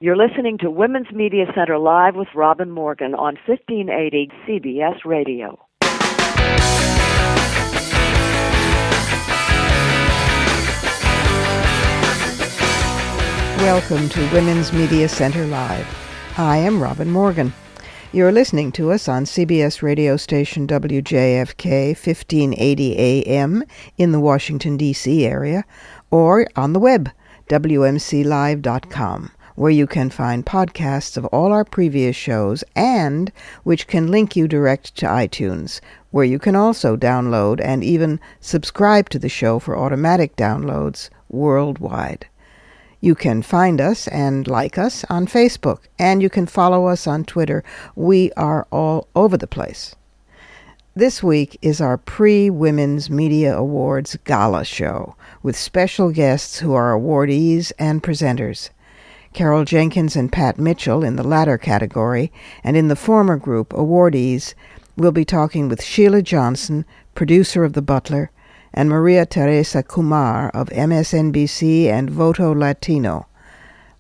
You're listening to Women's Media Center Live with Robin Morgan on 1580 CBS Radio. Welcome to Women's Media Center Live. I am Robin Morgan. You're listening to us on CBS radio station WJFK 1580 AM in the Washington, D.C. area, or on the web, WMCLive.com, where you can find podcasts of all our previous shows and which can link you direct to iTunes, where you can also download and even subscribe to the show for automatic downloads worldwide. You can find us and like us on Facebook, and you can follow us on Twitter. We are all over the place. This week is our pre-Women's Media Awards Gala show, with special guests who are awardees and presenters. Carol Jenkins and Pat Mitchell in the latter category, and in the former group, awardees, will be talking with Sheila Johnson, producer of the Butler, and Maria Teresa Kumar of MSNBC and Voto Latino.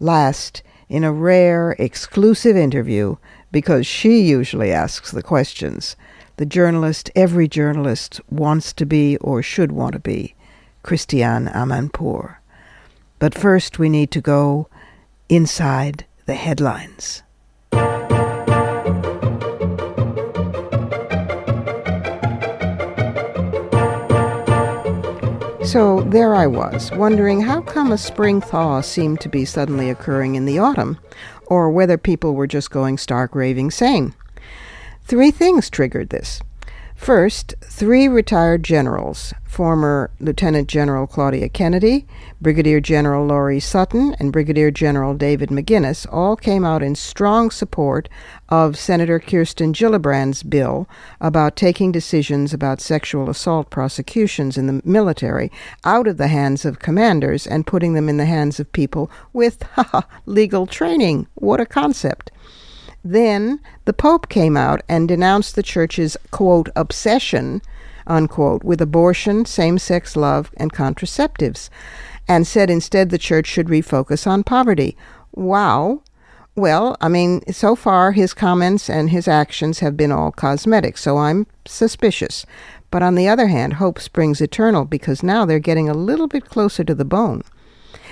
Last, in a rare, exclusive interview, because she usually asks the questions, the journalist every journalist wants to be or should want to be, Christiane Amanpour. But first we need to go inside the headlines. So there I was, wondering how come a spring thaw seemed to be suddenly occurring in the autumn, or whether people were just going stark raving sane. 3 things triggered this. First, 3 retired generals, former Lieutenant General Claudia Kennedy, Brigadier General Laurie Sutton, and Brigadier General David McGinnis, all came out in strong support of Senator Kirsten Gillibrand's bill about taking decisions about sexual assault prosecutions in the military out of the hands of commanders and putting them in the hands of people with legal training. What a concept. Then the Pope came out and denounced the Church's, quote, obsession, unquote, with abortion, same-sex love, and contraceptives, and said instead the Church should refocus on poverty. Wow. Well, so far his comments and his actions have been all cosmetic, so I'm suspicious. But on the other hand, hope springs eternal, because now they're getting a little bit closer to the bone.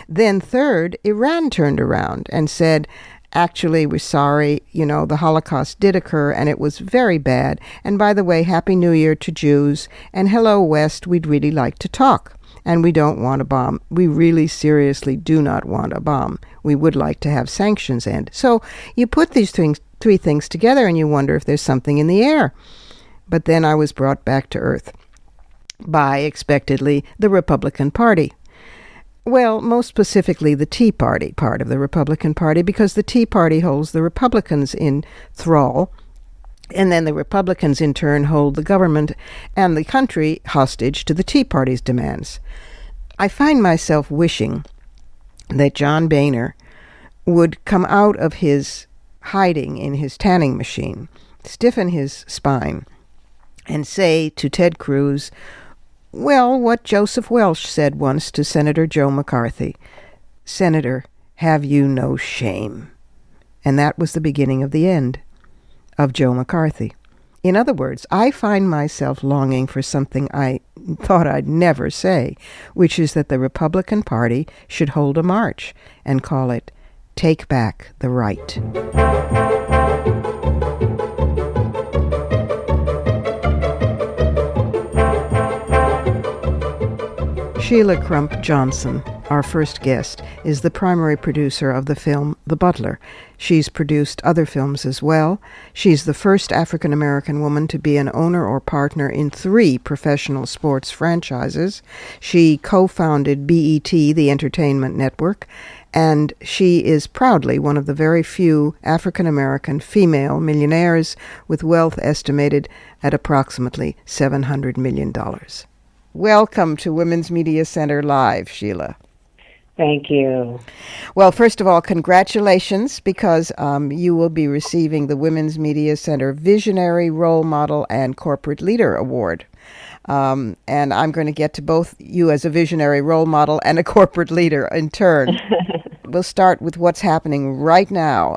Then third, Iran turned around and said, actually, we're sorry, the Holocaust did occur and it was very bad. And by the way, Happy New Year to Jews. And hello, West, we'd really like to talk. And we don't want a bomb. We really seriously do not want a bomb. We would like to have sanctions end. So you put these 3 things together and you wonder if there's something in the air. But then I was brought back to earth by, expectedly, the Republican Party. Well, most specifically the Tea Party part of the Republican Party, because the Tea Party holds the Republicans in thrall, and then the Republicans in turn hold the government and the country hostage to the Tea Party's demands. I find myself wishing that John Boehner would come out of his hiding in his tanning machine, stiffen his spine, and say to Ted Cruz, well, what Joseph Welch said once to Senator Joe McCarthy, Senator, have you no shame? And that was the beginning of the end of Joe McCarthy. In other words, I find myself longing for something I thought I'd never say, which is that the Republican Party should hold a march and call it Take Back the Right. Sheila Johnson, our first guest, is the primary producer of the film The Butler. She's produced other films as well. She's the first African-American woman to be an owner or partner in 3 professional sports franchises. She co-founded BET, the entertainment network, and she is proudly one of the very few African-American female millionaires with wealth estimated at approximately $700 million. Welcome to Women's Media Center Live, Sheila. Thank you. Well, first of all, congratulations, because you will be receiving the Women's Media Center Visionary Role Model and Corporate Leader Award. And I'm going to get to both you as a visionary role model and a corporate leader in turn. we'll start with what's happening right now,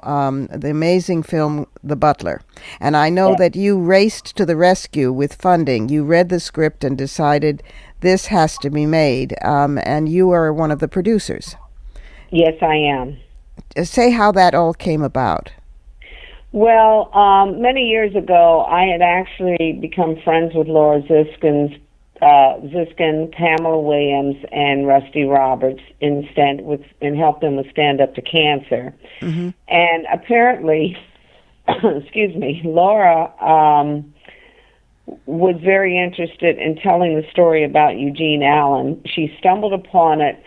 the amazing film, The Butler. And I know that you raced to the rescue with funding. You read the script and decided this has to be made, and you are one of the producers. Yes, I am. Say how that all came about. Well, many years ago, I had actually become friends with Laura Ziskin, Pamela Williams, and Rusty Roberts and helped them with Stand Up to Cancer. Mm-hmm. And apparently, excuse me, Laura was very interested in telling the story about Eugene Allen. She stumbled upon it.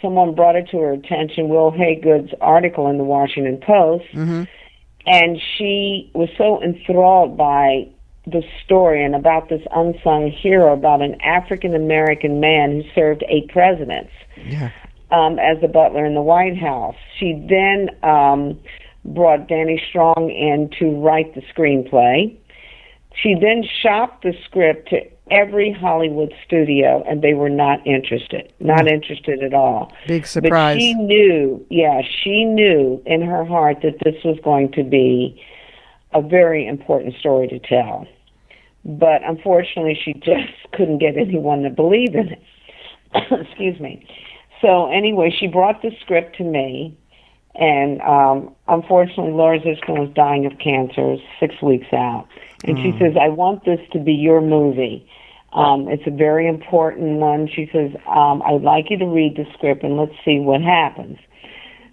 Someone brought it to her attention, Will Haygood's article in the Washington Post, mm-hmm. and she was so enthralled by the story and about this unsung hero about an African-American man who served 8 presidents as a butler in the White House. She then brought Danny Strong in to write the screenplay. She then shopped the script to every Hollywood studio, and they were not interested at all. Big surprise. But she knew in her heart that this was going to be a very important story to tell. But unfortunately, she just couldn't get anyone to believe in it. Excuse me. So anyway, she brought the script to me, and unfortunately, Laura Ziskin was dying of cancer 6 weeks out. And she says, I want this to be your movie. It's a very important one. She says, I'd like you to read the script, and let's see what happens.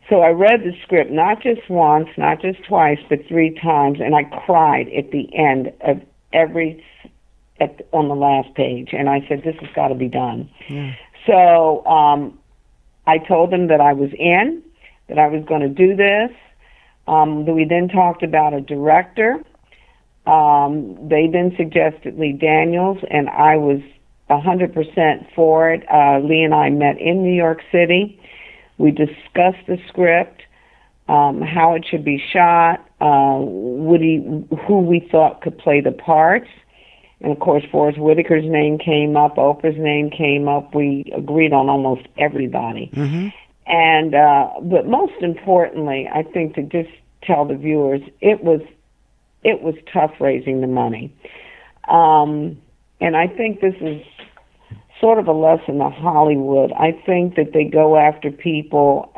So I read the script not just once, not just twice, but 3 times, and I cried at the end of on the last page. And I said, this has got to be done. Yeah. So I told them that I was in, that I was going to do this. We then talked about a director. They then suggested Lee Daniels, and I was 100% for it. Lee and I met in New York City. We discussed the script, how it should be shot, who we thought could play the parts. And, of course, Forrest Whitaker's name came up, Oprah's name came up. We agreed on almost everybody. Mm-hmm. And but most importantly, I think to just tell the viewers, it was tough raising the money. And I think this is sort of a lesson to Hollywood. I think that they go after people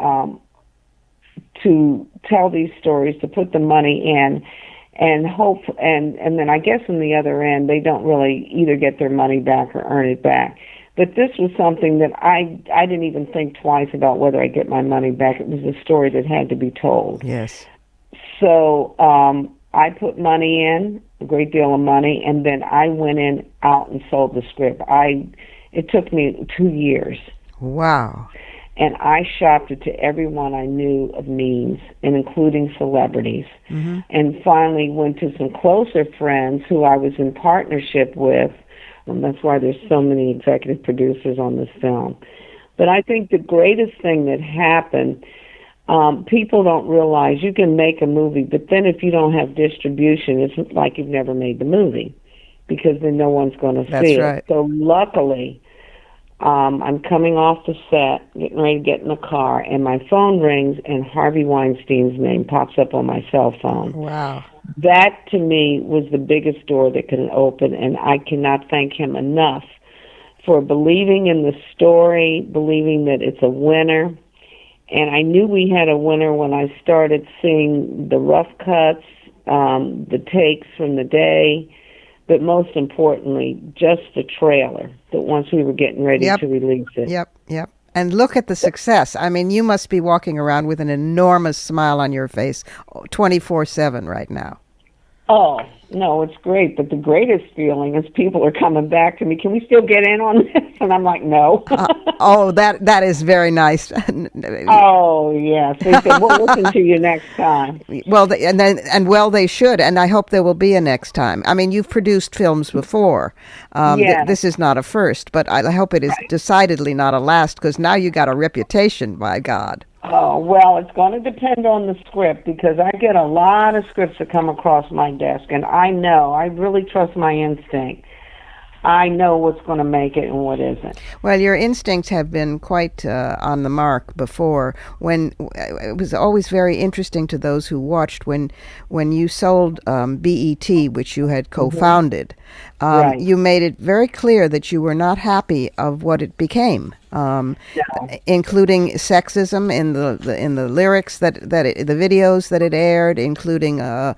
to tell these stories, to put the money in, and hope, and then I guess on the other end, they don't really either get their money back or earn it back. But this was something that I didn't even think twice about whether I'd get my money back. It was a story that had to be told. Yes. So I put money in, a great deal of money, and then I went out and sold the script. It took me 2 years. Wow. And I shopped it to everyone I knew of means, and including celebrities. Mm-hmm. And finally went to some closer friends who I was in partnership with. And that's why there's so many executive producers on this film. But I think the greatest thing that happened, people don't realize you can make a movie, but then if you don't have distribution, it's like you've never made the movie, because then no one's going to see it. Right. So luckily, I'm coming off the set, getting ready to get in the car, and my phone rings, and Harvey Weinstein's name pops up on my cell phone. Wow. That, to me, was the biggest door that could open, and I cannot thank him enough for believing in the story, believing that it's a winner. And I knew we had a winner when I started seeing the rough cuts, the takes from the day, but most importantly, just the trailer, that once we were getting ready to release it. Yep. And look at the success. I mean, you must be walking around with an enormous smile on your face 24/7 right now. Oh, no, it's great. But the greatest feeling is people are coming back to me. Can we still get in on this? And I'm like, no. That is very nice. Oh, yes. They said, we'll listen to you next time. Well, they should. And I hope there will be a next time. I mean, you've produced films before. This is not a first, but I hope it is decidedly not a last, because now you got a reputation, by God. Oh, well, it's going to depend on the script, because I get a lot of scripts that come across my desk, and I really trust my instinct. I know what's going to make it and what isn't. Well, your instincts have been quite on the mark before. When it was always very interesting to those who watched when you sold BET, which you had co-founded. Right. You made it very clear that you were not happy of what it became, including sexism in the lyrics the videos that it aired, including a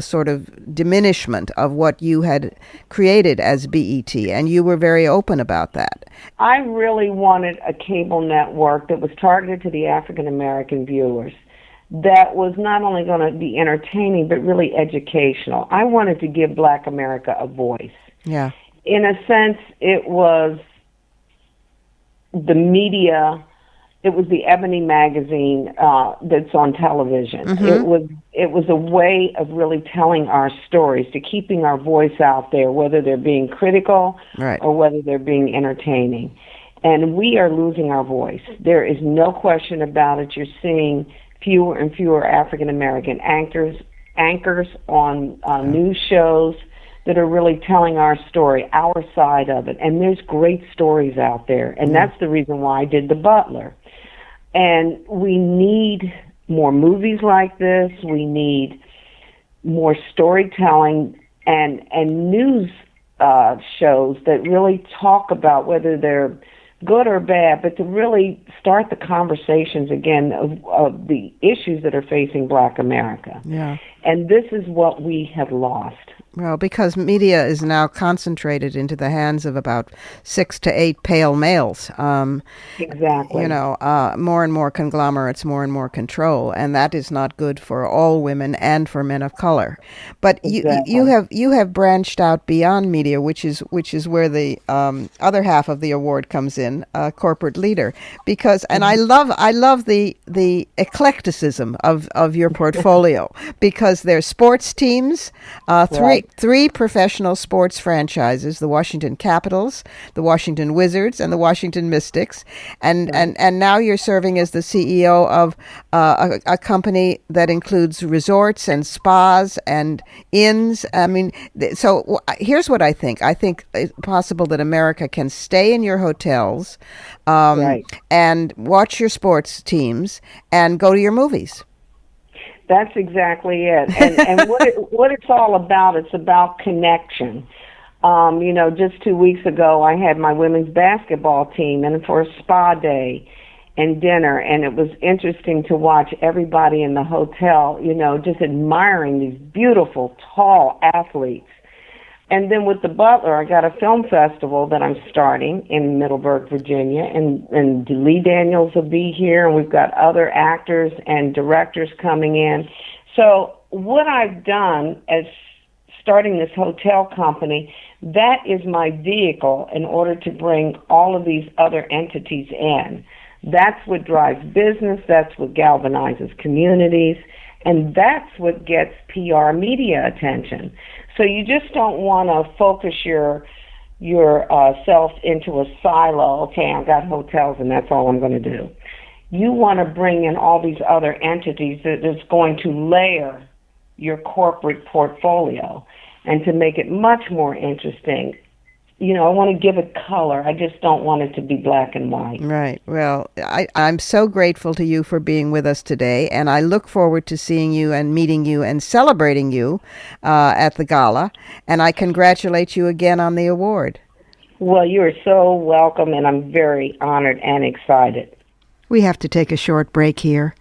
sort of diminishment of what you had created as BET, and you were very open about that. I really wanted a cable network that was targeted to the African American viewers, that was not only going to be entertaining but really educational. I wanted to give Black America a voice. Yeah. In a sense, it was the media. It was the Ebony magazine that's on television. Mm-hmm. It was a way of really telling our stories, to keeping our voice out there, whether they're being critical or whether they're being entertaining. And we are losing our voice. There is no question about it. You're seeing fewer and fewer African American anchors on news shows that are really telling our story, our side of it. And there's great stories out there. And that's the reason why I did The Butler. And we need more movies like this. We need more storytelling and news shows that really talk about, whether they're good or bad, but to really start the conversations again of the issues that are facing Black America. Yeah. And this is what we have lost. Well, because media is now concentrated into the hands of about 6 to 8 pale males. Exactly. More and more conglomerates, more and more control, and that is not good for all women and for men of color. But exactly. you have branched out beyond media, which is where the other half of the award comes in, corporate leader. Because I love the eclecticism of your portfolio, because there's sports teams, three professional sports franchises: the Washington Capitals, the Washington Wizards, and the Washington Mystics, and now you're serving as the CEO of a company that includes resorts and spas and inns. I mean, so here's what I think. I think it's possible that America can stay in your hotels and watch your sports teams and go to your movies. That's exactly it. And what it's all about, it's about connection. Just 2 weeks ago, I had my women's basketball team in for a spa day and dinner, and it was interesting to watch everybody in the hotel, just admiring these beautiful, tall athletes. And then with the Butler, I got a film festival that I'm starting in Middleburg, Virginia, and Lee Daniels will be here, and we've got other actors and directors coming in. So what I've done as starting this hotel company, that is my vehicle in order to bring all of these other entities in. That's what drives business, that's what galvanizes communities, and that's what gets PR media attention. So you just don't want to focus your self into a silo. Okay, I've got hotels and that's all I'm going to do. You want to bring in all these other entities that is going to layer your corporate portfolio and to make it much more interesting. I want to give it color. I just don't want it to be black and white. Right. Well, I'm so grateful to you for being with us today, and I look forward to seeing you and meeting you and celebrating you at the gala, and I congratulate you again on the award. Well, you are so welcome, and I'm very honored and excited. We have to take a short break here.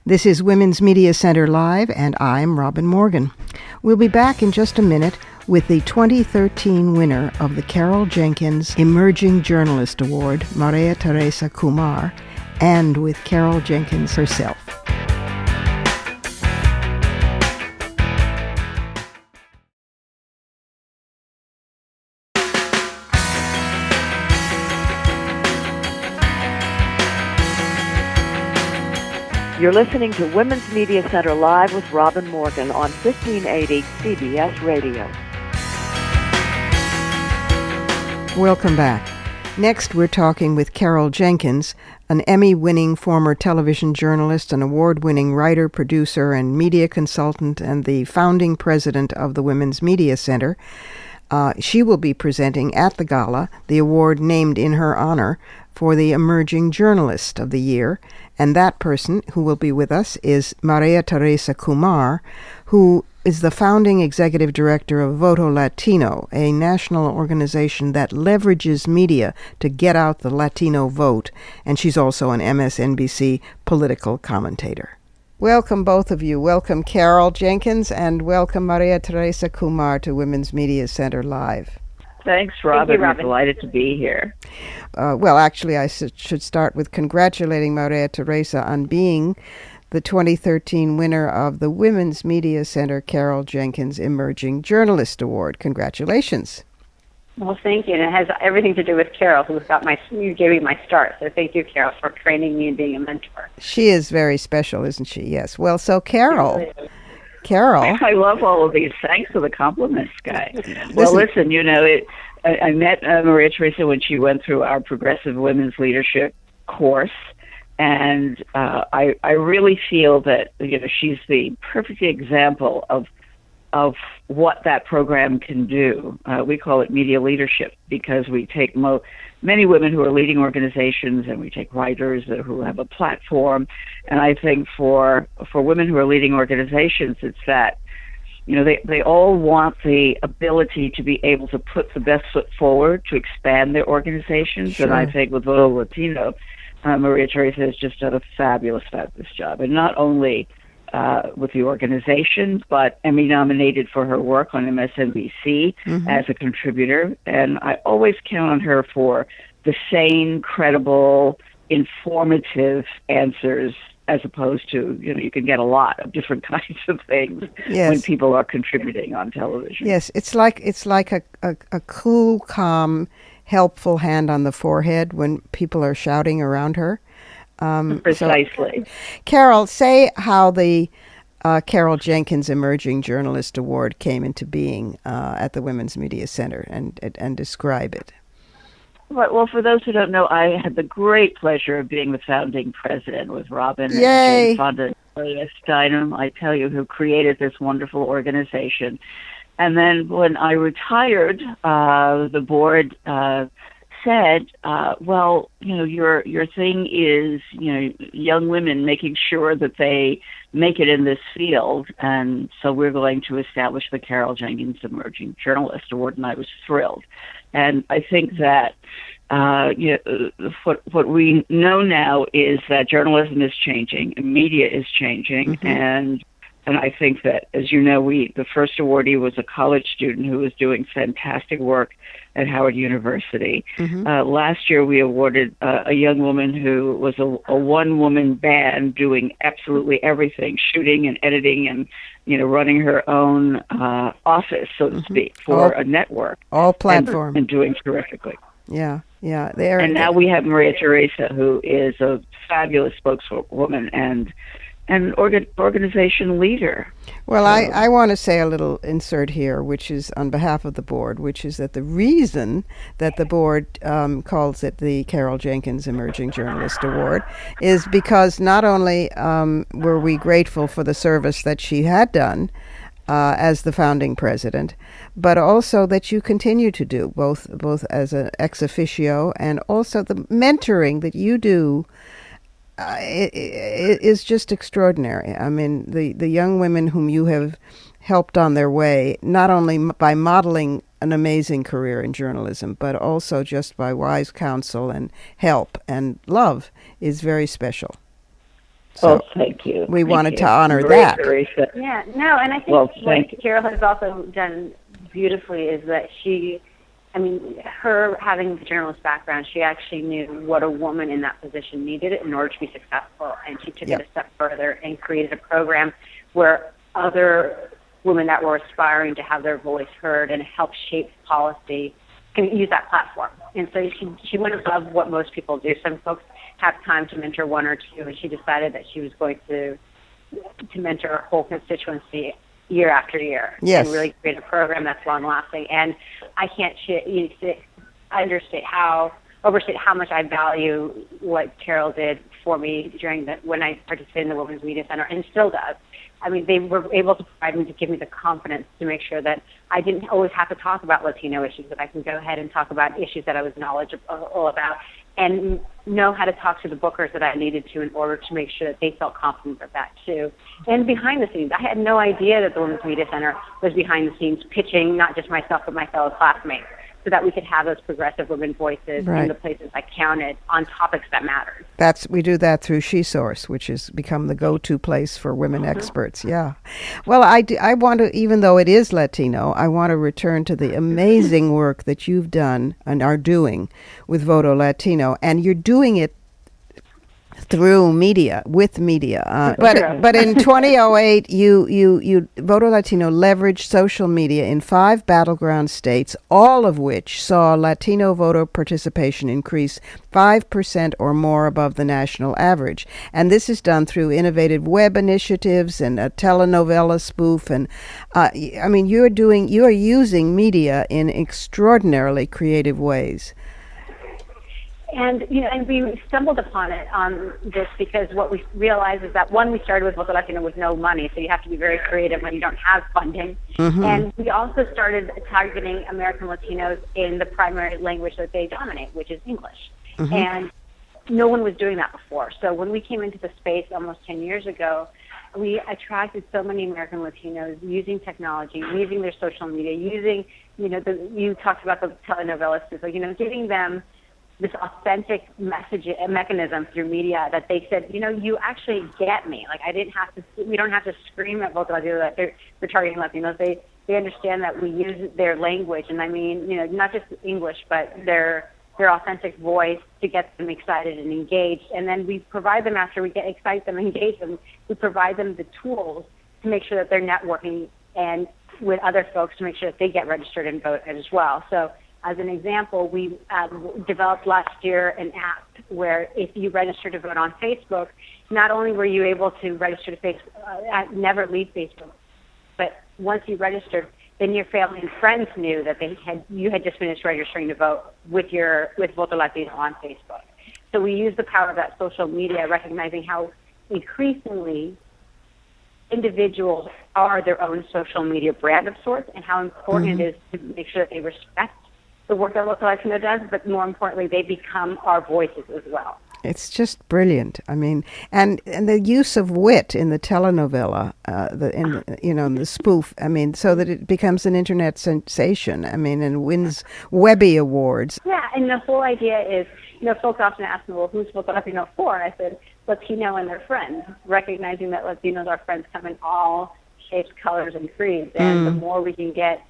This is Women's Media Center Live, and I'm Robin Morgan. We'll be back in just a minute with the 2013 winner of the Carol Jenkins Emerging Journalist Award, Maria Teresa Kumar, and with Carol Jenkins herself. You're listening to Women's Media Center Live with Robin Morgan on 1580 CBS Radio. Welcome back. Next, we're talking with Carol Jenkins, an Emmy-winning former television journalist, an award-winning writer, producer, and media consultant, and the founding president of the Women's Media Center. She will be presenting at the gala the award named in her honor for the Emerging Journalist of the Year, and that person who will be with us is Maria Teresa Kumar, who is the founding executive director of Voto Latino, a national organization that leverages media to get out the Latino vote, and she's also an MSNBC political commentator. Welcome, both of you. Welcome, Carol Jenkins, and welcome, Maria Teresa Kumar, to Women's Media Center Live. Thanks, Robin. We're delighted to be here. Well, actually, I should start with congratulating Maria Teresa on being the 2013 winner of the Women's Media Center Carol Jenkins Emerging Journalist Award. Congratulations. Well, thank you. And it has everything to do with Carol, you gave me my start. So thank you, Carol, for training me and being a mentor. She is very special, isn't she? Yes. Well, so Carol. I love all of these. Thanks for the compliments, Guy. Well, listen, I met Maria Teresa when she went through our Progressive Women's Leadership course, and I really feel that she's the perfect example of what that program can do. We call it media leadership because we take many women who are leading organizations, and we take writers who have a platform. And I think for women who are leading organizations, it's that they all want the ability to be able to put the best foot forward to expand their organizations. Sure. And I think with Voto Latino, Maria Teresa has just done a fabulous job, and not only with the organization, but Emmy nominated for her work on MSNBC as a contributor. And I always count on her for the sane, credible, informative answers, as opposed to, you can get a lot of different kinds of things when people are contributing on television. Yes, it's like a cool, calm, helpful hand on the forehead when people are shouting around her. Precisely. Carol, say how the Carol Jenkins Emerging Journalist Award came into being at the Women's Media Center, and describe it. Well, for those who don't know, I had the great pleasure of being the founding president with Robin Yay. and Jane Fonda and Gloria Steinem, I tell you, who created this wonderful organization. And then when I retired, the board said, well, your thing is, young women making sure that they make it in this field, and so we're going to establish the Carol Jenkins Emerging Journalist Award, and I was thrilled. And I think that what we know now is that journalism is changing, and media is changing, and I think that, as you know, the first awardee was a college student who was doing fantastic work at Howard University. Last year, we awarded a young woman who was a one-woman band doing absolutely everything, shooting and editing and, running her own office, so to speak, for a network. All platform. And doing terrifically. Yeah. And now we have Maria Teresa, who is a fabulous spokeswoman and an organization leader. Well, I want to say a little insert here, which is on behalf of the board, which is that the reason that the board calls it the Carol Jenkins Emerging Journalist Award is because not only were we grateful for the service that she had done as the founding president, but also that you continue to do, both as an ex officio and also the mentoring that you do. It is just extraordinary. I mean, the young women whom you have helped on their way, not only by modeling an amazing career in journalism, but also just by wise counsel and help and love, is very special. So thank you. We wanted to honor that. Teresa. Yeah, no, and I think what Carol has also done beautifully is that her having the journalist background, she actually knew what a woman in that position needed in order to be successful, and she took it a step further and created a program where other women that were aspiring to have their voice heard and help shape policy can use that platform. And so she went above what most people do. Some folks have time to mentor one or two, and she decided that she was going to mentor a whole constituency year after year, and really create a program that's long-lasting. And I can't overstate how much I value what Carol did for me when I participated in the Women's Media Center, and still does, I mean, they were able to provide me, to give me the confidence to make sure that I didn't always have to talk about Latino issues, that I can go ahead and talk about issues that I was knowledgeable about, and know how to talk to the bookers that I needed to in order to make sure that they felt confident of that too. And behind the scenes, I had no idea that the Women's Media Center was behind the scenes pitching not just myself but my fellow classmates, so that we could have those progressive women voices in the places that counted on topics that mattered. We do that through SheSource, which has become the go-to place for women experts. Yeah. Well, I want to, even though it is Latino, I want to return to the amazing work that you've done and are doing with Voto Latino, and you're doing it through media, with media. But in 2008, you Voto Latino leveraged social media in 5 battleground states, all of which saw Latino voter participation increase 5% or more above the national average. And this is done through innovative web initiatives and a telenovela spoof. And I mean, you are using media in extraordinarily creative ways. And and we stumbled upon it on this because what we realized is that, one, we started with Voto Latino with no money, so you have to be very creative when you don't have funding. Mm-hmm. And we also started targeting American Latinos in the primary language that they dominate, which is English. Mm-hmm. And no one was doing that before. So when we came into the space almost 10 years ago, we attracted so many American Latinos using technology, using their social media, using, you talked about the telenovelas, so, giving them this authentic message mechanism through media that they said, you actually get me. Like, we don't have to scream at Voto Latino that they're targeting Latinos. They understand that we use their language, and I mean, not just English, but their authentic voice to get them excited and engaged. And then we provide them, after we excite them, engage them, we provide them the tools to make sure that they're networking and with other folks to make sure that they get registered and vote as well. So, as an example, we developed last year an app where if you register to vote on Facebook, not only were you able to register to Facebook, never leave Facebook, but once you registered, then your family and friends knew that you had just finished registering to vote with Voto Latino on Facebook. So we use the power of that social media, recognizing how increasingly individuals are their own social media brand of sorts, and how important it is to make sure that they respect the work that Voto Latino does, but more importantly, they become our voices as well. It's just brilliant. I mean, and the use of wit in the telenovela, in the spoof. I mean, so that it becomes an internet sensation. I mean, and wins Webby awards. Yeah, and the whole idea is, folks often ask me, well, who's Voto Latino for? And I said, Latino and their friends, recognizing that Latinos, our friends, come in all shapes, colors, and creeds, and the more we can get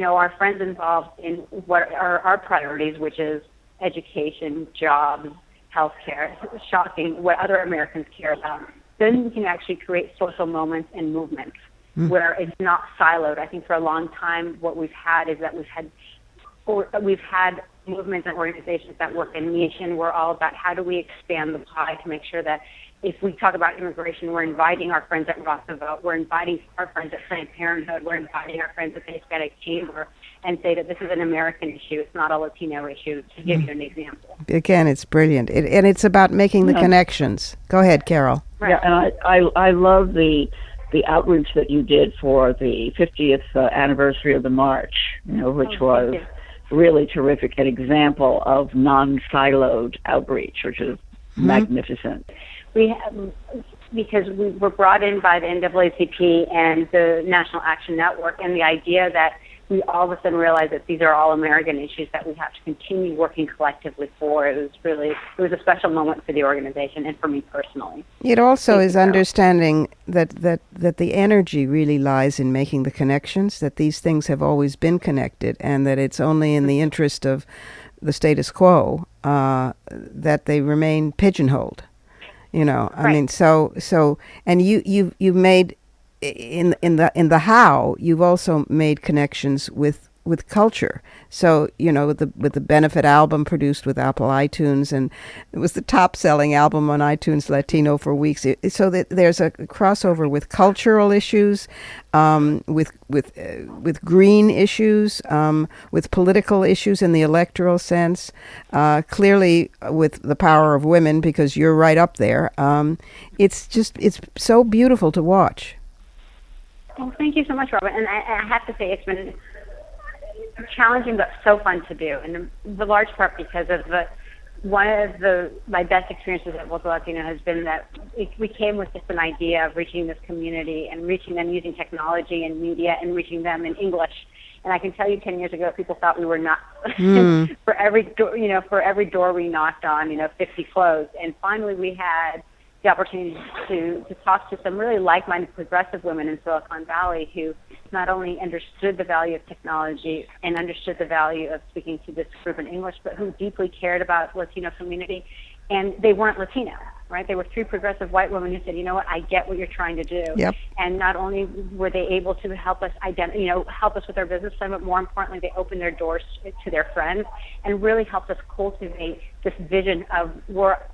our friends involved in what are our priorities, which is education, jobs, healthcare, shocking, what other Americans care about, then we can actually create social moments and movements where it's not siloed. I think for a long time what we've had is that we've had movements and organizations that work in niche, and we're all about how do we expand the pie to make sure that if we talk about immigration, we're inviting our friends at Ross to vote, we're inviting our friends at Planned Parenthood, we're inviting our friends at the Hispanic Chamber, and say that this is an American issue, it's not a Latino issue, to give you an example. Again, it's brilliant. And it's about making the connections. Go ahead, Carol. Right. Yeah, and I love the outreach that you did for the 50th anniversary of the march, which was really terrific, an example of non-siloed outreach, which is magnificent. Because we were brought in by the NAACP and the National Action Network, and the idea that we all of a sudden realized that these are all American issues that we have to continue working collectively for. It was a special moment for the organization and for me personally. It also is understanding that the energy really lies in making the connections, that these things have always been connected, and that it's only in the interest of the status quo that they remain pigeonholed. I mean, so, and you've made in the how, you've also made connections with with culture. So, with the benefit album produced with Apple iTunes, and it was the top-selling album on iTunes Latino for weeks. So that there's a crossover with cultural issues, with green issues, with political issues in the electoral sense. Clearly, with the power of women, because you're right up there. It's so beautiful to watch. Well, thank you so much, Robert. And I have to say, it's been challenging but so fun to do, and the large part because of one of my best experiences at Voto Latino has been that we came with just an idea of reaching this community and reaching them using technology and media and reaching them in English. And I can tell you, 10 years ago, people thought we were not. For every door we knocked on, 50 closed. And finally, we had the opportunity to talk to some really like-minded progressive women in Silicon Valley who not only understood the value of technology and understood the value of speaking to this group in English, but who deeply cared about Latino community. And they weren't Latino, right? They were three progressive white women who said, you know what, I get what you're trying to do. Yep. And not only were they able to help us help us with our business plan, but more importantly, they opened their doors to their friends and really helped us cultivate this vision of where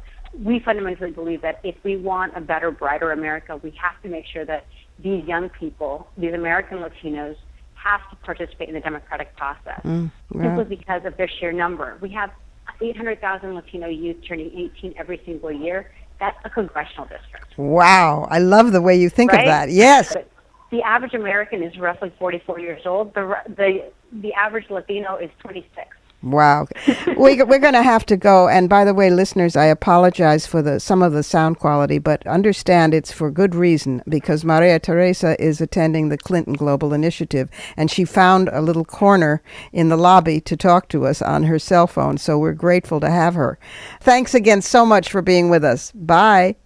we fundamentally believe that if we want a better, brighter America, we have to make sure that these young people, these American Latinos, have to participate in the democratic process simply because of their sheer number. We have 800,000 Latino youth turning 18 every single year. That's a congressional district. Wow. I love the way you think of that. Yes. But the average American is roughly 44 years old. The average Latino is 26. Wow. We're going to have to go. And by the way, listeners, I apologize for some of the sound quality, but understand it's for good reason, because Maria Teresa is attending the Clinton Global Initiative, and she found a little corner in the lobby to talk to us on her cell phone. So we're grateful to have her. Thanks again so much for being with us. Bye.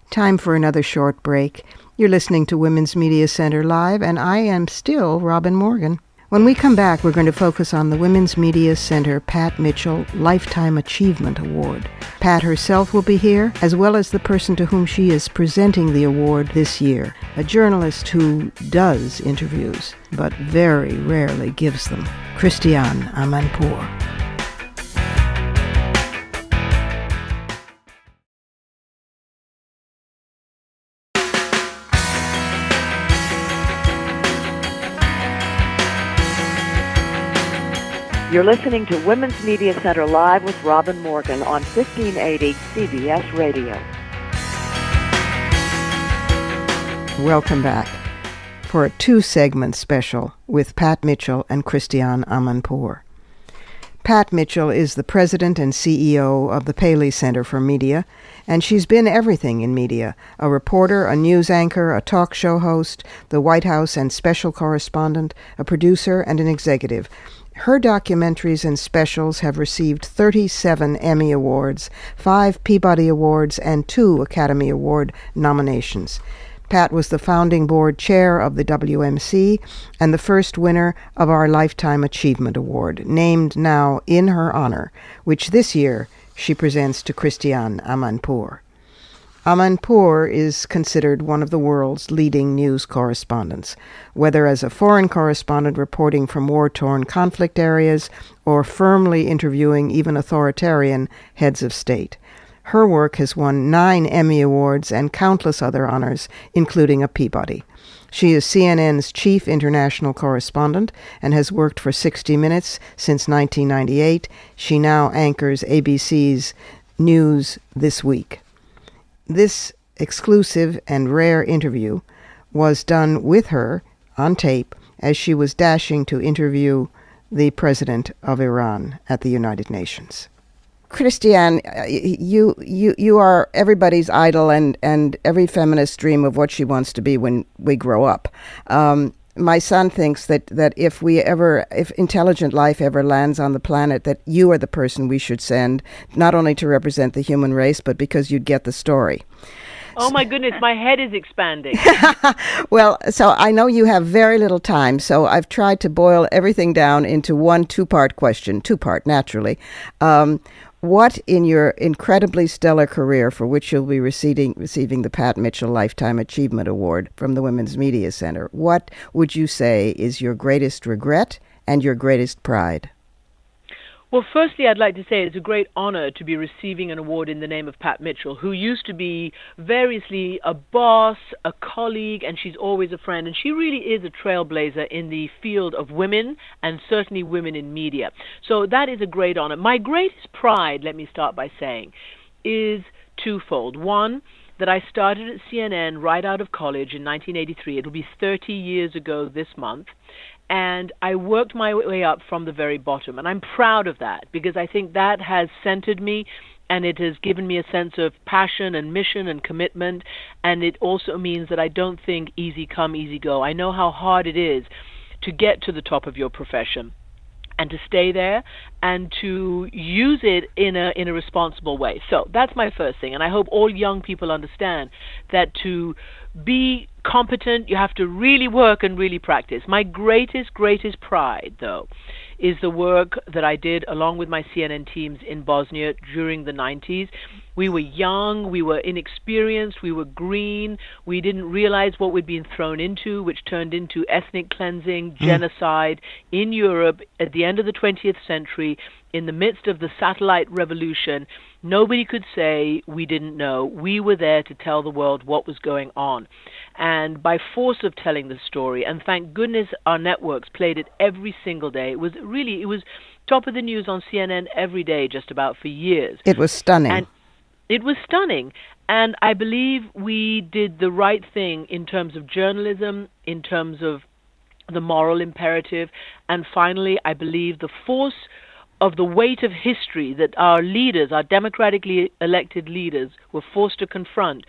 Time for another short break. You're listening to Women's Media Center Live, and I am still Robin Morgan. When we come back, we're going to focus on the Women's Media Center Pat Mitchell Lifetime Achievement Award. Pat herself will be here, as well as the person to whom she is presenting the award this year, a journalist who does interviews, but very rarely gives them, Christiane Amanpour. You're listening to Women's Media Center Live with Robin Morgan on 1580 CBS Radio. Welcome back for a two-segment special with Pat Mitchell and Christiane Amanpour. Pat Mitchell is the president and CEO of the Paley Center for Media, and she's been everything in media: a reporter, a news anchor, a talk show host, the White House and special correspondent, a producer, and an executive. Her documentaries and specials have received 37 Emmy Awards, 5 Peabody Awards, and 2 Academy Award nominations. Pat was the founding board chair of the WMC and the first winner of our Lifetime Achievement Award, named now in her honor, which this year she presents to Christiane Amanpour. Amanpour is considered one of the world's leading news correspondents, whether as a foreign correspondent reporting from war-torn conflict areas or firmly interviewing even authoritarian heads of state. Her work has won 9 Emmy Awards and countless other honors, including a Peabody. She is CNN's chief international correspondent and has worked for 60 Minutes since 1998. She now anchors ABC's News This Week. This exclusive and rare interview was done with her on tape as she was dashing to interview the president of Iran at the United Nations. Christiane, you are everybody's idol and every feminist dream of what she wants to be when we grow up. My son thinks that if intelligent life ever lands on the planet, that you are the person we should send, not only to represent the human race, but because you'd get the story. Oh my goodness, my head is expanding. Well, so I know you have very little time, so I've tried to boil everything down into one two-part question, naturally. What in your incredibly stellar career, for which you'll be receiving the Pat Mitchell Lifetime Achievement Award from the Women's Media Center, what would you say is your greatest regret and your greatest pride? Well, firstly, I'd like to say it's a great honor to be receiving an award in the name of Pat Mitchell, who used to be variously a boss, a colleague, and she's always a friend. And she really is a trailblazer in the field of women, and certainly women in media. So that is a great honor. My greatest pride, let me start by saying, is twofold. One, that I started at CNN right out of college in 1983. It'll be 30 years ago this month. And I worked my way up from the very bottom. And I'm proud of that because I think that has centered me and it has given me a sense of passion and mission and commitment. And it also means that I don't think easy come, easy go. I know how hard it is to get to the top of your profession and to stay there and to use it in a responsible way. So that's my first thing. And I hope all young people understand that to be competent, you have to really work and really practice. My greatest pride, though, is the work that I did along with my CNN teams in Bosnia during the 90s. We were young, we were inexperienced, we were green, we didn't realize what we'd been thrown into, which turned into ethnic cleansing, genocide in Europe at the end of the 20th century, in the midst of the satellite revolution. Nobody could say we didn't know. We were there to tell the world what was going on. And by force of telling the story, and thank goodness our networks played it every single day, it was top of the news on CNN every day just about for years. It was stunning. And it was stunning. And I believe we did the right thing in terms of journalism, in terms of the moral imperative, and finally, I believe the force of the weight of history that our leaders, our democratically elected leaders, were forced to confront,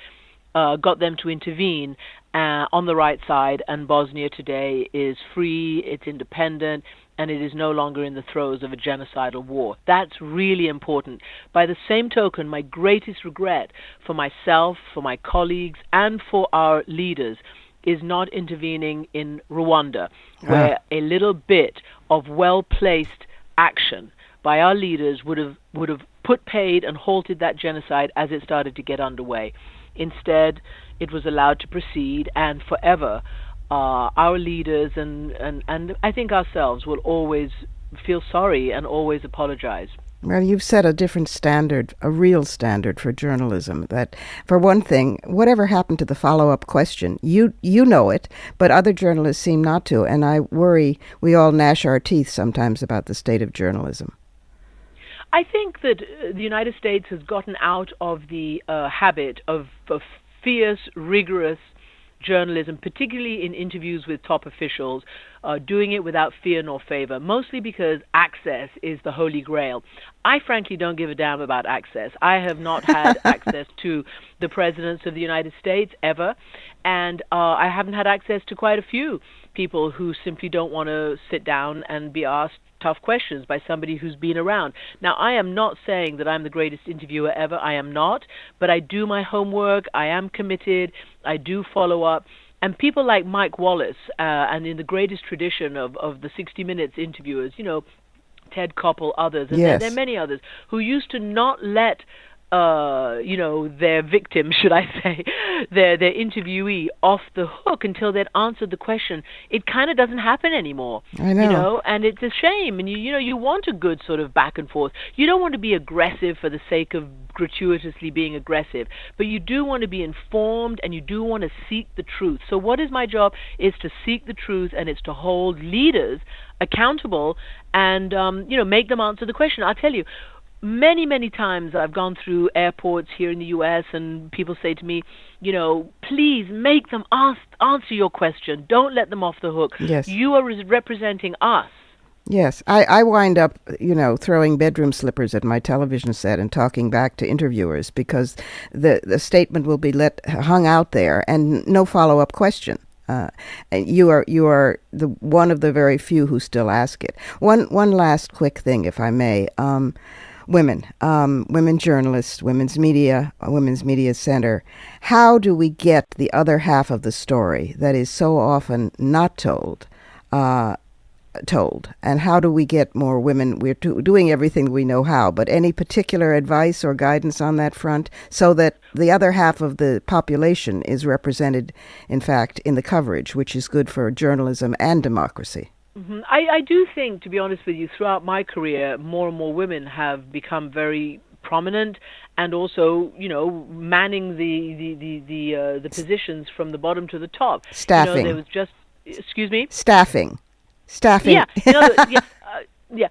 got them to intervene on the right side, and Bosnia today is free, it's independent, and it is no longer in the throes of a genocidal war. That's really important. By the same token, my greatest regret for myself, for my colleagues, and for our leaders is not intervening in Rwanda, where a little bit of well-placed action by our leaders would have put paid and halted that genocide as it started to get underway. Instead, it was allowed to proceed, and forever our leaders and I think ourselves will always feel sorry and always apologize. Well, you've set a different standard, a real standard for journalism. That, for one thing, whatever happened to the follow-up question? You know it, but other journalists seem not to, and I worry we all gnash our teeth sometimes about the state of journalism. I think that the United States has gotten out of the habit of fierce, rigorous journalism, particularly in interviews with top officials, doing it without fear nor favor, mostly because access is the holy grail. I frankly don't give a damn about access. I have not had access to the presidents of the United States ever, and I haven't had access to quite a few people who simply don't want to sit down and be asked tough questions by somebody who's been around. Now, I am not saying that I'm the greatest interviewer ever. I am not, but I do my homework. I am committed. I do follow up. And people like Mike Wallace, and in the greatest tradition of the 60 Minutes interviewers, Ted Koppel, others, and there are many others, who used to not let their victim, should I say, their interviewee off the hook until they'd answered the question. It kind of doesn't happen anymore. I know. And it's a shame. And you want a good sort of back and forth. You don't want to be aggressive for the sake of gratuitously being aggressive, but you do want to be informed and you do want to seek the truth. So what is my job is to seek the truth, and it's to hold leaders accountable and make them answer the question. I'll tell you, many times I've gone through airports here in the U.S. and people say to me, please make them answer your question. Don't let them off the hook. Yes. You are representing us. Yes. I wind up, throwing bedroom slippers at my television set and talking back to interviewers because the statement will be hung out there and no follow-up question. And you are the one of the very few who still ask it. One last quick thing, if I may. Women journalists, Women's Media Center. How do we get the other half of the story that is so often not told? And how do we get more women? We're doing everything we know how, but any particular advice or guidance on that front so that the other half of the population is represented, in fact, in the coverage, which is good for journalism and democracy? I do think, to be honest with you, throughout my career, more and more women have become very prominent, and also, manning the positions from the bottom to the top. Staffing. There was just, excuse me? Staffing. Yeah.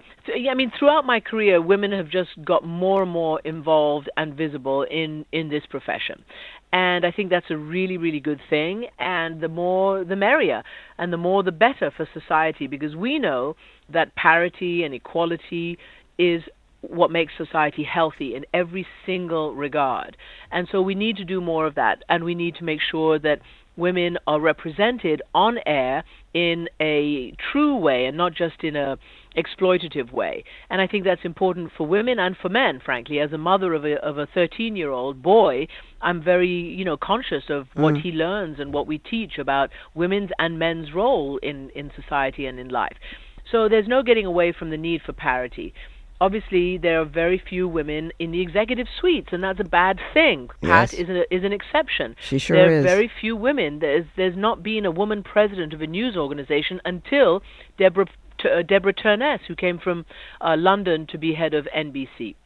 I mean, throughout my career, women have just got more and more involved and visible in this profession. And I think that's a really, really good thing. And the more, the merrier. And the more, the better for society, because we know that parity and equality is what makes society healthy in every single regard. And so we need to do more of that. And we need to make sure that women are represented on air in a true way and not just in a exploitative way. And I think that's important for women and for men, frankly. As a mother of a 13-year-old boy, I'm very, conscious of what he learns and what we teach about women's and men's role in society and in life. So there's no getting away from the need for parity. Obviously, there are very few women in the executive suites, and that's a bad thing. Pat is an exception. She sure is. There are very few women. There's not been a woman president of a news organization until Deborah Turness, who came from London to be head of NBC.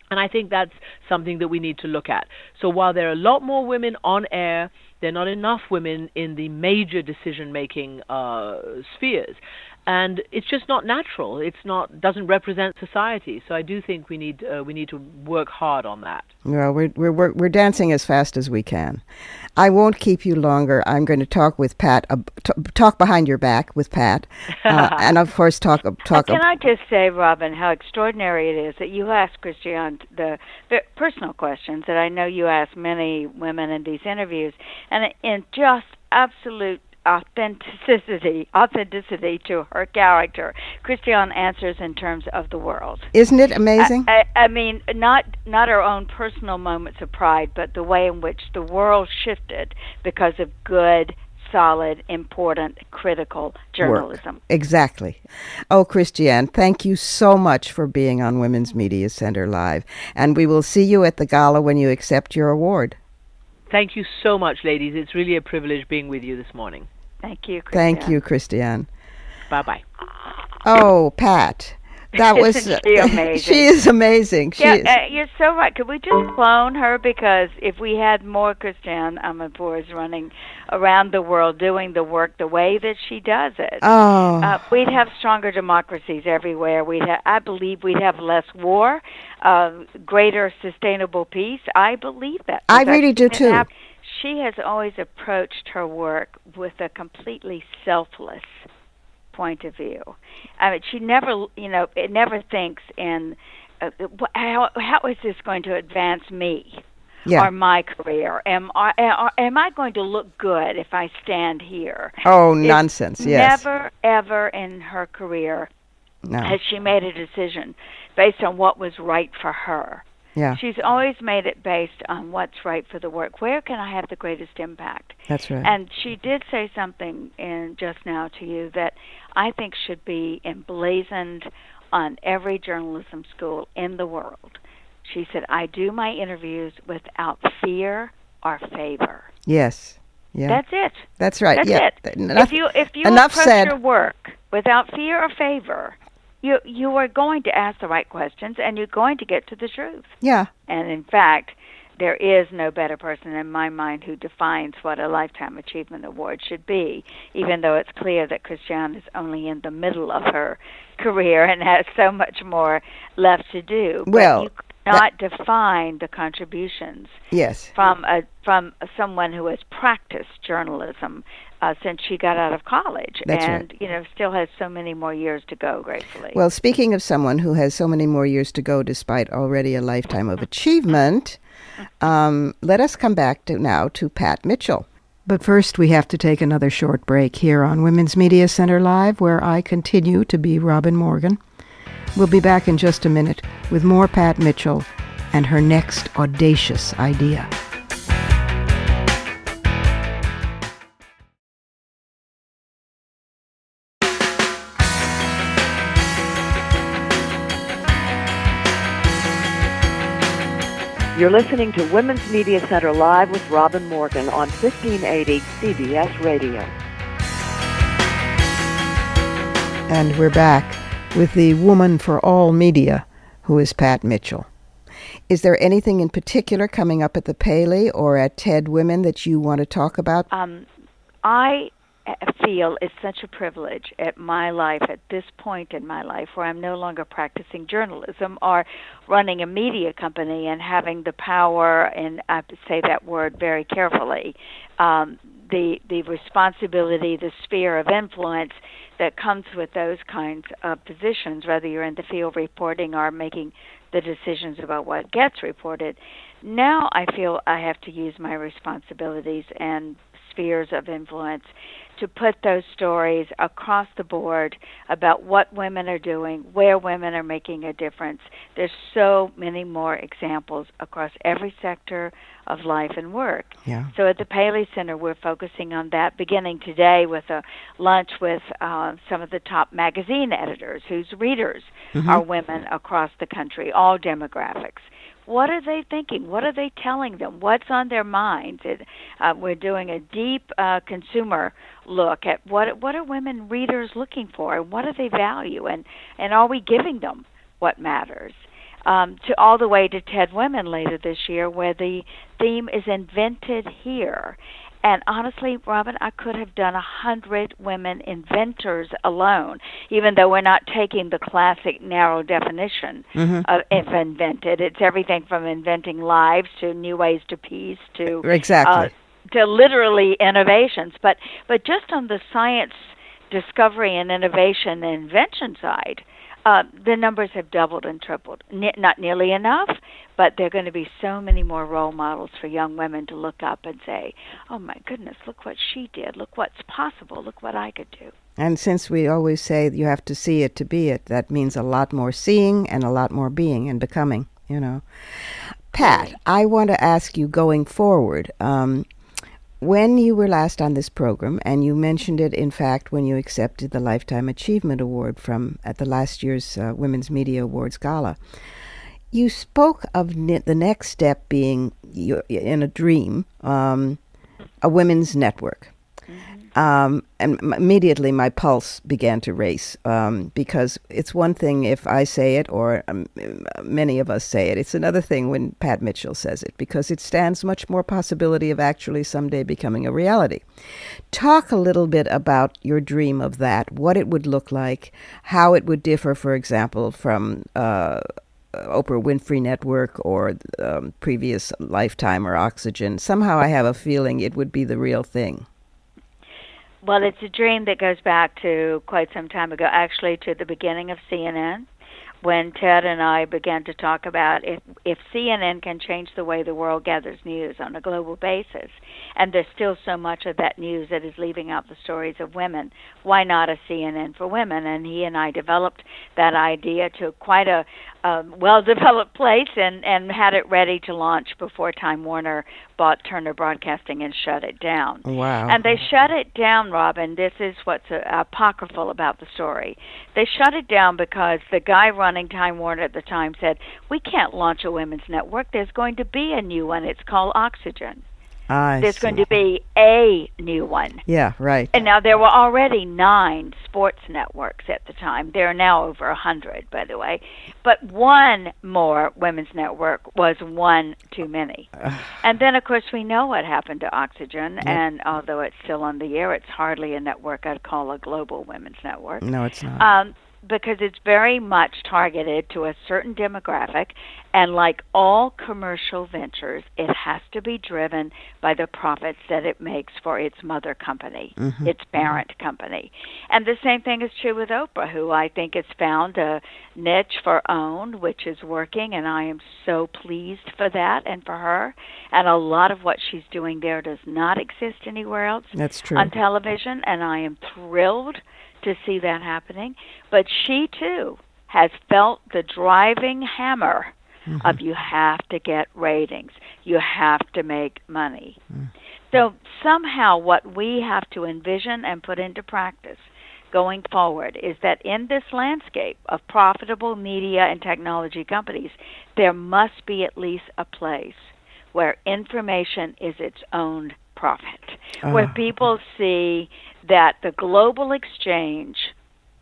And I think that's something that we need to look at. So while there are a lot more women on air, there are not enough women in the major decision-making spheres. And it's just not natural. Doesn't represent society. So I do think we need to work hard on that. Well, we're dancing as fast as we can. I won't keep you longer. I'm going to talk with Pat. Talk behind your back with Pat, and of course talk. Can I just say, Robin, how extraordinary it is that you ask Christiane the personal questions that I know you ask many women in these interviews, and in just absolute authenticity to her character, Christiane answers in terms of the world. Isn't it amazing? I mean, not her own personal moments of pride, but the way in which the world shifted because of good, solid, important, critical journalism. Work. Exactly. Oh, Christiane, thank you so much for being on Women's Media Center Live, and we will see you at the gala when you accept your award. Thank you so much, ladies. It's really a privilege being with you this morning. Thank you, Christiane. Thank you, Christiane. Bye-bye. Oh, Pat. That was Isn't she amazing? She is amazing. You're so right. Could we just clone her? Because if we had more Christiane Amanpours running around the world doing the work the way that she does it, we'd have stronger democracies everywhere. I believe we'd have less war, greater sustainable peace. I believe that. I really do too. She has always approached her work with a completely selfless point of view. I mean, she never, it never thinks in how is this going to advance me or my career? Am I going to look good if I stand here? Oh, nonsense! Yes. Never, ever in her career has she made a decision based on what was right for her. Yeah. She's always made it based on what's right for the work. Where can I have the greatest impact? That's right. And she did say something just now to you that I think should be emblazoned on every journalism school in the world. She said, I do my interviews without fear or favor. Yes. Yeah. That's it. That's right. That's it. If you approach your work without fear or favor, you are going to ask the right questions, and you're going to get to the truth. Yeah. And in fact, there is no better person in my mind who defines what a Lifetime Achievement Award should be, even though it's clear that Christiane is only in the middle of her career and has so much more left to do. Well, but you cannot define the contributions from someone who has practiced journalism since she got out of college. That's and right. Still has so many more years to go, gratefully. Well, speaking of someone who has so many more years to go despite already a lifetime of achievement, let us come back to Pat Mitchell. But first, we have to take another short break here on Women's Media Center Live, where I continue to be Robin Morgan. We'll be back in just a minute with more Pat Mitchell and her next audacious idea. You're listening to Women's Media Center Live with Robin Morgan on 1580 CBS Radio. And we're back with the woman for all media, who is Pat Mitchell. Is there anything in particular coming up at the Paley or at TED Women that you want to talk about? I feel it's such a privilege at my life, at this point in my life, where I'm no longer practicing journalism or running a media company and having the power, and I say that word very carefully, the responsibility, the sphere of influence that comes with those kinds of positions, whether you're in the field reporting or making the decisions about what gets reported. Now I feel I have to use my responsibilities and spheres of influence to put those stories across the board about what women are doing, where women are making a difference. There's so many more examples across every sector of life and work. Yeah. So at the Paley Center, we're focusing on that, beginning today with a lunch with some of the top magazine editors whose readers are women across the country, all demographics. What are they thinking? What are they telling them? What's on their minds? We're doing a deep consumer look at what are women readers looking for, and what do they value, and are we giving them what matters? To all the way to TED Women later this year, where the theme is Invented Here. And honestly, Robin, I could have done 100 women inventors alone, even though we're not taking the classic narrow definition of invented. It's everything from inventing lives to new ways to peace to to literally innovations. But just on the science, discovery, and innovation and invention side, the numbers have doubled and tripled. Not nearly enough, but there are going to be so many more role models for young women to look up and say, oh, my goodness, look what she did. Look what's possible. Look what I could do. And since we always say you have to see it to be it, that means a lot more seeing and a lot more being and becoming, you know. Pat, I want to ask you going forward, when you were last on this program, and you mentioned it, in fact, when you accepted the Lifetime Achievement Award at the last year's Women's Media Awards Gala, you spoke of the next step being, in a dream, a women's network. And immediately my pulse began to race, because it's one thing if I say it or many of us say it. It's another thing when Pat Mitchell says it, because it stands much more possibility of actually someday becoming a reality. Talk a little bit about your dream of that, what it would look like, how it would differ, for example, from Oprah Winfrey Network or previous Lifetime or Oxygen. Somehow I have a feeling it would be the real thing. Well, it's a dream that goes back to quite some time ago, actually to the beginning of CNN, when Ted and I began to talk about if CNN can change the way the world gathers news on a global basis, and there's still so much of that news that is leaving out the stories of women, why not a CNN for women? And he and I developed that idea to quite a well-developed place and had it ready to launch before Time Warner bought Turner Broadcasting and shut it down. Wow. And they shut it down, Robin. This is what's apocryphal about the story. They shut it down because the guy running Time Warner at the time said, we can't launch a women's network. There's going to be a new one. It's called Oxygen. There's going to be a new one. Yeah, right. And now there were already 9 sports networks at the time. There are now over 100, by the way. But one more women's network was one too many. And then, of course, we know what happened to Oxygen. Yep. And although it's still on the air, it's hardly a network I'd call a global women's network. No, it's not. Because it's very much targeted to a certain demographic, and like all commercial ventures, it has to be driven by the profits that it makes for its mother company, its parent company. And the same thing is true with Oprah, who I think has found a niche for OWN, which is working, and I am so pleased for that and for her. And a lot of what she's doing there does not exist anywhere else. That's true. On television, and I am thrilled to see that happening. But she, too, has felt the driving hammer of you have to get ratings. You have to make money. So somehow what we have to envision and put into practice going forward is that in this landscape of profitable media and technology companies, there must be at least a place where information is its own profit, where people see that the global exchange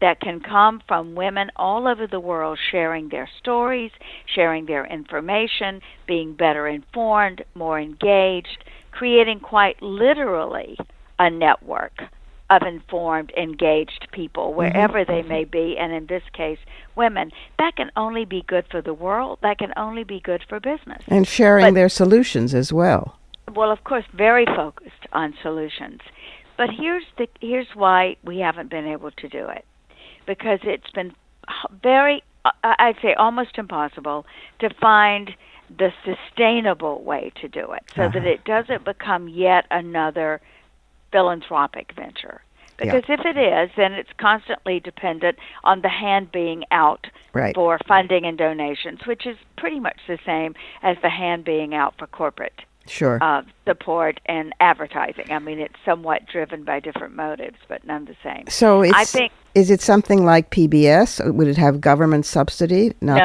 that can come from women all over the world sharing their stories, sharing their information, being better informed, more engaged, creating quite literally a network of informed, engaged people, wherever they may be, and in this case, women. That can only be good for the world. That can only be good for business. And sharing their solutions as well. Well, of course, very focused on solutions. But here's why we haven't been able to do it. Because it's been very, I'd say almost impossible to find the sustainable way to do it so that it doesn't become yet another philanthropic venture. Because if it is, then it's constantly dependent on the hand being out for funding and donations, which is pretty much the same as the hand being out for corporate support and advertising. I mean, it's somewhat driven by different motives, but none the same. So I think, is it something like PBS? Would it have government subsidy? No.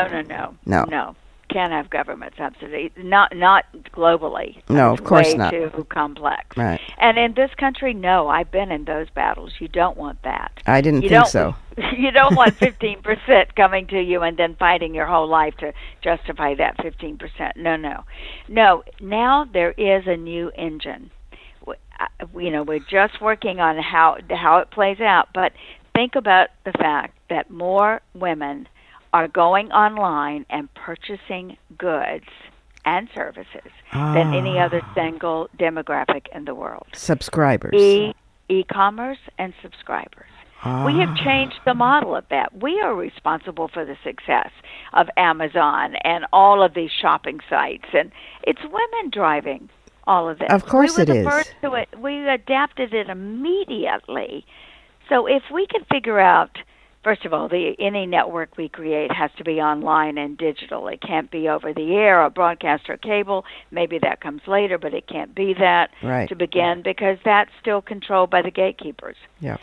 Can't have government subsidy. Not globally. No, of course way not. Too complex. Right. And in this country, no. I've been in those battles. You don't want that. I didn't think so. You don't want 15% coming to you and then fighting your whole life to justify that 15%. No. Now there is a new engine. We're just working on how it plays out. But think about the fact that more women are going online and purchasing goods and services than any other single demographic in the world. Subscribers. E-commerce and subscribers. We have changed the model of that. We are responsible for the success of Amazon and all of these shopping sites, and it's women driving all of this. Of course it is. We were the first to it. We adapted it immediately. So if we can figure out, first of all, any network we create has to be online and digital. It can't be over the air or broadcast or cable. Maybe that comes later, but it can't be that to begin because that's still controlled by the gatekeepers. Yeah.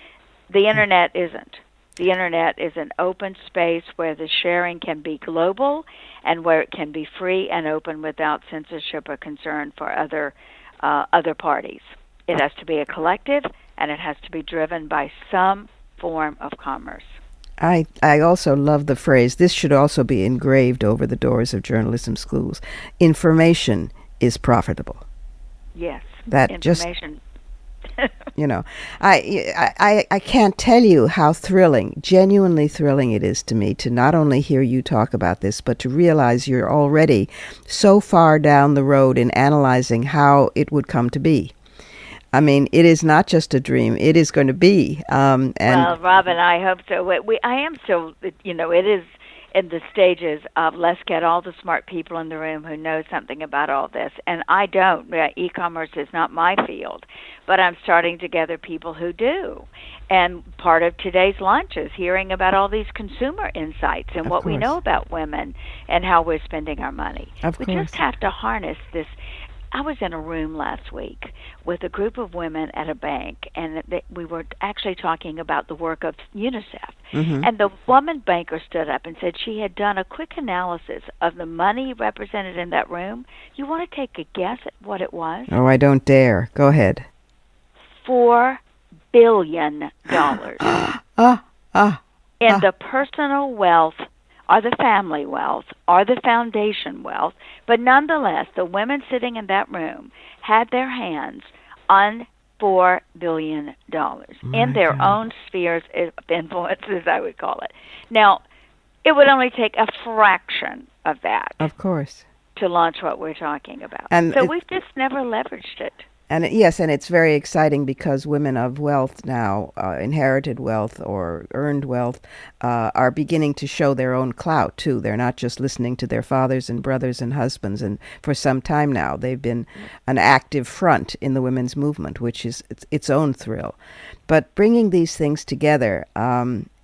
The Internet isn't. The Internet is an open space where the sharing can be global and where it can be free and open without censorship or concern for other parties. It has to be a collective, and it has to be driven by some form of commerce. I also love the phrase, this should also be engraved over the doors of journalism schools. Information is profitable. Yes, that information. I can't tell you how genuinely thrilling it is to me to not only hear you talk about this, but to realize you're already so far down the road in analyzing how it would come to be. I mean, it is not just a dream; it is going to be. Well, Robin, I hope so. I am still, it is in the stages of let's get all the smart people in the room who know something about all this. And I don't. E-commerce is not my field, but I'm starting to gather people who do. And part of today's lunch is hearing about all these consumer insights and what we know about women and how we're spending our money. We just have to harness this. I was in a room last week with a group of women at a bank, and we were actually talking about the work of UNICEF. And the woman banker stood up and said she had done a quick analysis of the money represented in that room. You want to take a guess at what it was? Oh, I don't dare. Go ahead. $4 billion. In the personal wealth or the family wealth or the foundation wealth, but nonetheless, the women sitting in that room had their hands on $4 billion in their own spheres of influence, as I would call it. Now, it would only take a fraction of that, of course, to launch what we're talking about. And so we've just never leveraged it. And yes, and it's very exciting because women of wealth now, inherited wealth or earned wealth, are beginning to show their own clout too. They're not just listening to their fathers and brothers and husbands. And for some time now, they've been an active front in the women's movement, which is its own thrill. But bringing these things together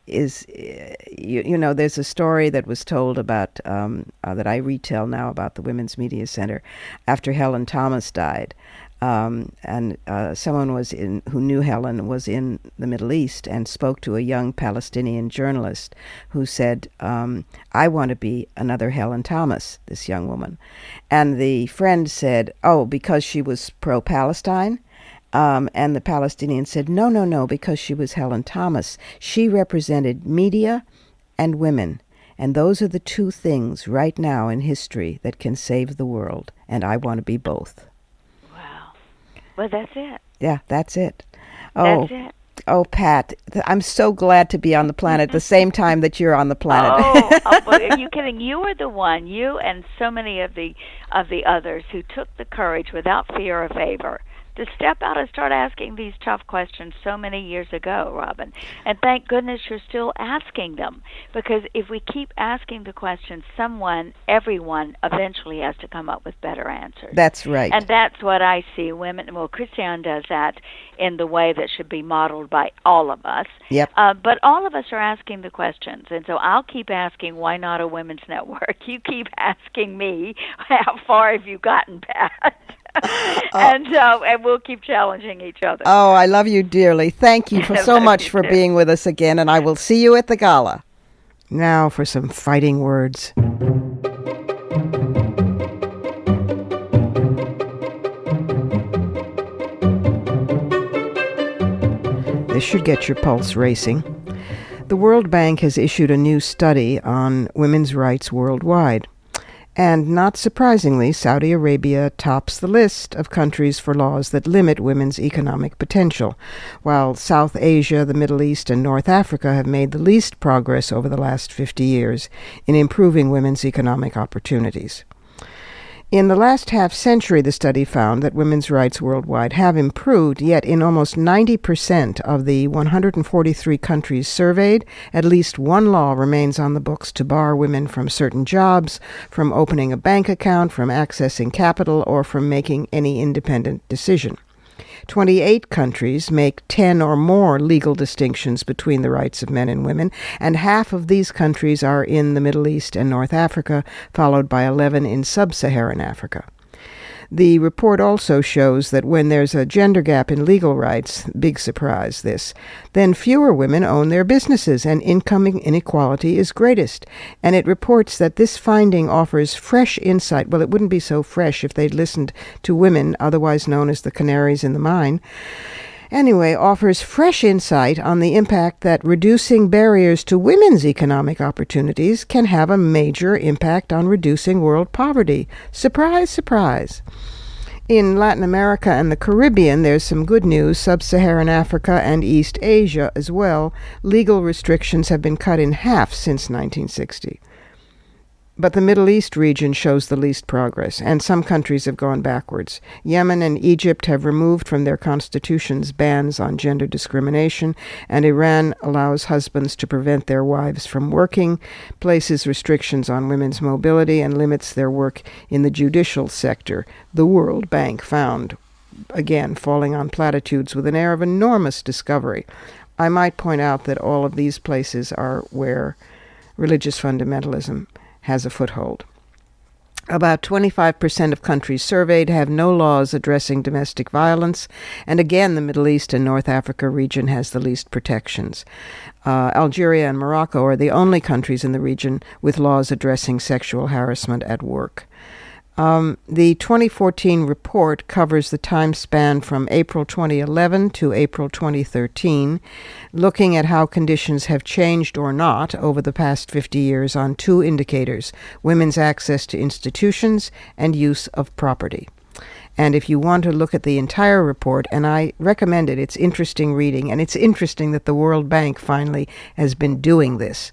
is, there's a story that was told about, that I retell now about the Women's Media Center after Helen Thomas died. And someone who knew Helen was in the Middle East and spoke to a young Palestinian journalist who said, I want to be another Helen Thomas, this young woman. And the friend said, oh, because she was pro-Palestine? And the Palestinians said, no, because she was Helen Thomas. She represented media and women. And those are the two things right now in history that can save the world. And I want to be both. Wow. Well, that's it. Yeah, that's it. Oh, that's it. Oh, Pat, I'm so glad to be on the planet at the same time that you're on the planet. Well, are you kidding? You were the one, you and so many of the others who took the courage without fear or favor to step out and start asking these tough questions so many years ago, Robin. And thank goodness you're still asking them, because if we keep asking the questions, everyone eventually has to come up with better answers. That's right. And that's what I see women. Well, Christiane does that in the way that should be modeled by all of us. Yep. But all of us are asking the questions. And so I'll keep asking, why not a women's network? You keep asking me, how far have you gotten, Pat? And we'll keep challenging each other. Oh, I love you dearly. Thank you so much for being with us again, and I will see you at the gala. Now for some fighting words. This should get your pulse racing. The World Bank has issued a new study on women's rights worldwide. And not surprisingly, Saudi Arabia tops the list of countries for laws that limit women's economic potential, while South Asia, the Middle East, and North Africa have made the least progress over the last 50 years in improving women's economic opportunities. In the last half-century, the study found that women's rights worldwide have improved, yet in almost 90% of the 143 countries surveyed, at least one law remains on the books to bar women from certain jobs, from opening a bank account, from accessing capital, or from making any independent decision. 28 countries make 10 or more legal distinctions between the rights of men and women, and half of these countries are in the Middle East and North Africa, followed by 11 in sub-Saharan Africa. The report also shows that when there's a gender gap in legal rights, big surprise this, then fewer women own their businesses and income inequality is greatest. And it reports that this finding offers fresh insight. Well, it wouldn't be so fresh if they'd listened to women, otherwise known as the canaries in the mine. Anyway, offers fresh insight on the impact that reducing barriers to women's economic opportunities can have a major impact on reducing world poverty. Surprise, surprise. In Latin America and the Caribbean, there's some good news. Sub-Saharan Africa and East Asia as well. Legal restrictions have been cut in half since 1960. But the Middle East region shows the least progress, and some countries have gone backwards. Yemen and Egypt have removed from their constitutions bans on gender discrimination, and Iran allows husbands to prevent their wives from working, places restrictions on women's mobility, and limits their work in the judicial sector. The World Bank found, again, falling on platitudes with an air of enormous discovery. I might point out that all of these places are where religious fundamentalism has a foothold. About 25% of countries surveyed have no laws addressing domestic violence, and again the Middle East and North Africa region has the least protections. Algeria and Morocco are the only countries in the region with laws addressing sexual harassment at work. The 2014 report covers the time span from April 2011 to April 2013, looking at how conditions have changed or not over the past 50 years on two indicators: women's access to institutions and use of property. And if you want to look at the entire report, and I recommend it, it's interesting reading, and it's interesting that the World Bank finally has been doing this.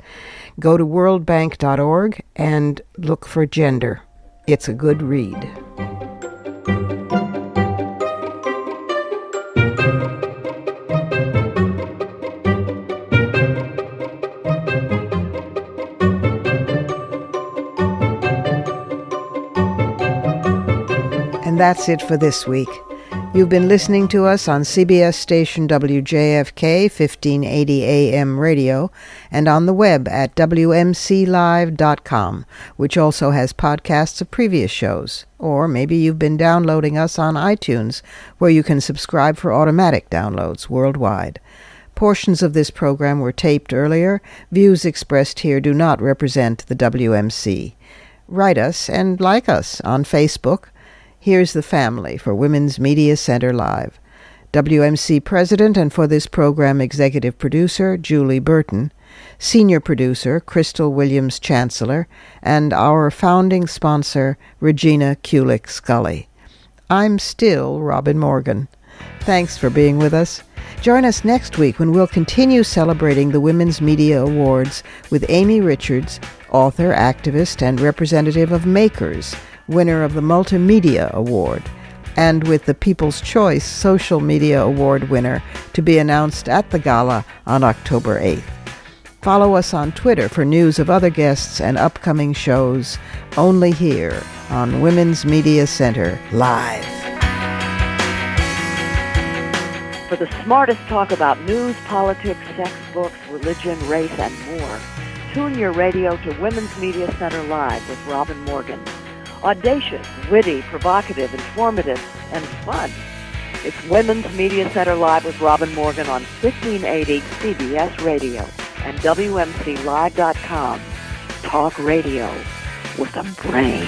Go to worldbank.org and look for gender. It's a good read. And that's it for this week. You've been listening to us on CBS station WJFK 1580 AM radio and on the web at WMClive.com, which also has podcasts of previous shows. Or maybe you've been downloading us on iTunes, where you can subscribe for automatic downloads worldwide. Portions of this program were taped earlier. Views expressed here do not represent the WMC. Write us and like us on Facebook. Here's the family for Women's Media Center Live. WMC President and for this program Executive Producer Julie Burton, Senior Producer Crystal Williams Chancellor, and our founding sponsor Regina Kulik Scully. I'm still Robin Morgan. Thanks for being with us. Join us next week when we'll continue celebrating the Women's Media Awards with Amy Richards, author, activist, and representative of Makers, winner of the Multimedia Award, and with the People's Choice Social Media Award winner to be announced at the gala on October 8th. Follow us on Twitter for news of other guests and upcoming shows, only here on Women's Media Center Live. For the smartest talk about news, politics, sex, books, religion, race, and more, tune your radio to Women's Media Center Live with Robin Morgan. Audacious, witty, provocative, informative, and fun. It's Women's Media Center Live with Robin Morgan on 1580 CBS Radio and WMCLive.com. Talk radio with a brain.